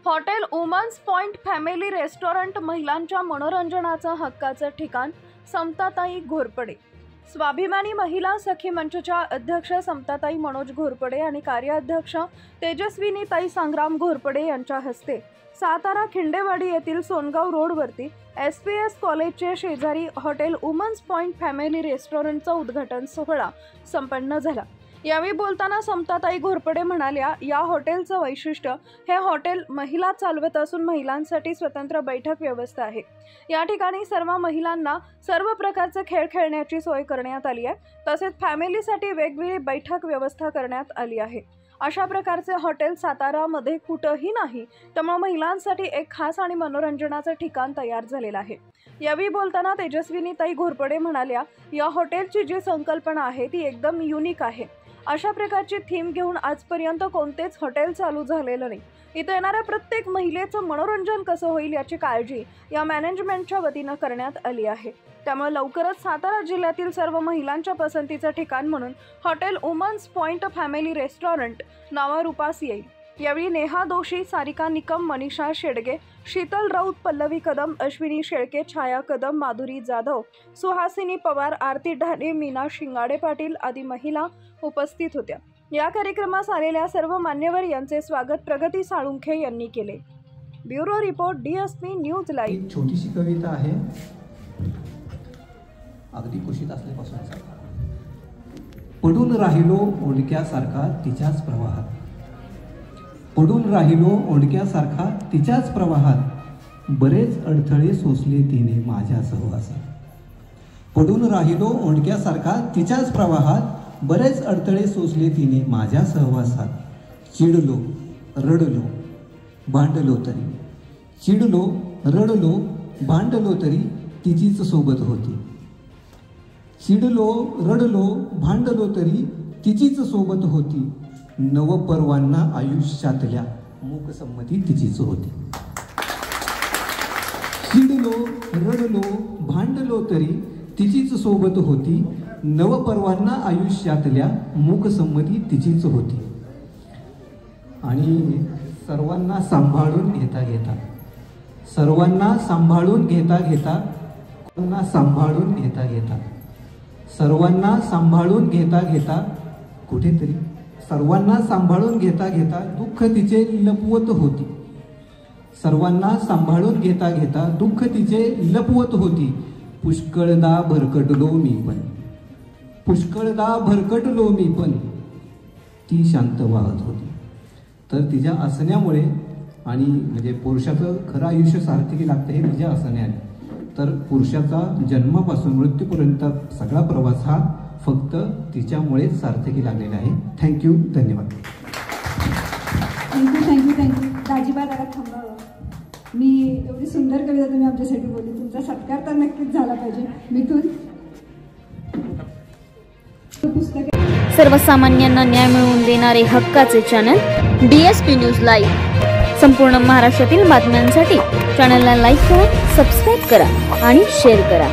Hotel women's point family restaurant महिलांच्या मनोरंजनाचं हक्काचं ठिकाण समताताई घोरपडे। स्वाभिमानी महिला सखी मंचच्या अध्यक्ष समताताई मनोज घोरपडे आणि कार्याध्यक्ष तेजस्विनीताई संग्राम घोरपडे यांच्या हस्ते सातारा खिंडेवाडी येथील सोनगाव रोडवरती SPS कॉलेजचे शेजारी हॉटेल वुमन्स पॉइंट फॅमिली रेस्टॉरंटचा उद्घाटन सोहळा संपन्न झाला। यावेळी बोलताना समताताई घोरपडे म्हणाल्या, या हॉटेलचं वैशिष्ट्य हे हॉटेल महिला चालवत असून महिलांसाठी स्वतंत्र बैठक व्यवस्था आहे। या ठिकाणी सर्व महिलांना सर्व प्रकारचे खेळ खेळण्याची सोय करण्यात आली आहे। तसेच फॅमिलीसाठी वेगवेगळी बैठक व्यवस्था करण्यात आली आहे। अशा प्रकारचे हॉटेल सातारामध्ये कुठेही नाही, त्यामुळे महिलांसाठी एक खास आणि मनोरंजनाचं ठिकाण तयार झालेलं आहे। यावेळी बोलताना तेजस्विनीताई घोरपडे म्हणाल्या, या हॉटेलची जी संकल्पना आहे ती एकदम युनिक आहे। अशा प्रकारची थीम घेऊन आजपर्यंत कोणतेच हॉटेल चालू झालेलं नाही। इथे येणाऱ्या प्रत्येक महिलेचं मनोरंजन कसं होईल याची काळजी या मॅनेजमेंटच्या वतीने करण्यात आली आहे। त्यामुळे लवकरच सातारा जिल्ह्यातील सर्व महिलांच्या पसंतीचं ठिकाण म्हणून hotel women's point family restaurant नावारूपास येईल। यावेळी नेहा दोशी, सारिका निकम, मनीषा शेडगे, शीतल राऊत, पल्लवी कदम, अश्विनी शेळके, छाया कदम, माधुरी जाधव, सुहासिनी पवार, आरती ढाणे, मीना शिंगाडे पाटील आदी महिला उपस्थित होत्या। या कार्यक्रमास आलेल्या सर्व मान्यवर यांचे स्वागत प्रगती साळुंखे यांनी केले। Bureau report DSP news live. छोटीशी कविता आहे, अगदी कुशीत असल्यापासून। पडून राहिलो ओंडक्यासारखा तिच्याच प्रवाहात, पडून राहिलो ओंडक्यासारखा तिच्याच प्रवाहात, बरेच अडथळे सोसले तिने माझ्या सहवासात। पडून राहिलो ओंडक्यासारखा तिच्याच प्रवाहात, बरेच अडथळे सोसले तिने माझ्या सहवासात। चिडलो रडलो भांडलो तरी, चिडलो रडलो भांडलो तरी तिचीच सोबत होती। चिडलो रडलो भांडलो तरी तिचीच सोबत होती, नवपर्वांना आयुष्यातल्या मूकसंमती तिचीच होती। चिडलो रडलो भांडलो तरी तिचीच सोबत होती, नवपर्वांना आयुष्यातल्या मूकसंमती तिचीच होती। आणि सर्वांना सांभाळून घेता घेता, सर्वांना सांभाळून घेता घेता, सांभाळून घेता घेता, सर्वांना सांभाळून घेता घेता, कुठेतरी सर्वांना सांभाळून घेता घेता दुःख तिचे लपवत होती। सर्वांना सांभाळून घेता घेता दुःख तिचे लपवत होती। पुष्कळदा भरकटलो मी पण, पुष्कळदा भरकटलो मी पण, ती शांत वाहत होती। तर तिच्या असण्यामुळे आणि म्हणजे पुरुषाचं खरं आयुष्य सार्थकी लागतं हे तिच्या असण्याने। तर पुरुषाचा जन्मापासून मृत्यूपर्यंत सगळा प्रवास हा फक्त तिच्यामुळेच सार्थकी लागलेला आहे। थँक्यू, धन्यवाद। थँक्यू दाजीबा, जरा थांबावं। मी एवढी सुंदर कविता तुम्ही आमच्यासाठी बोलली, तुमचा सत्कार तर नक्कीच झाला पाहिजे। मिथून, सर्वसामान्यांना न्याय मिळवून देणारे हक्काचे चॅनल DSP न्यूज लाईव्ह। संपूर्ण महाराष्ट्रातील बातम्यांसाठी चॅनलला लाईक करा, सबस्क्राईब करा आणि शेअर करा।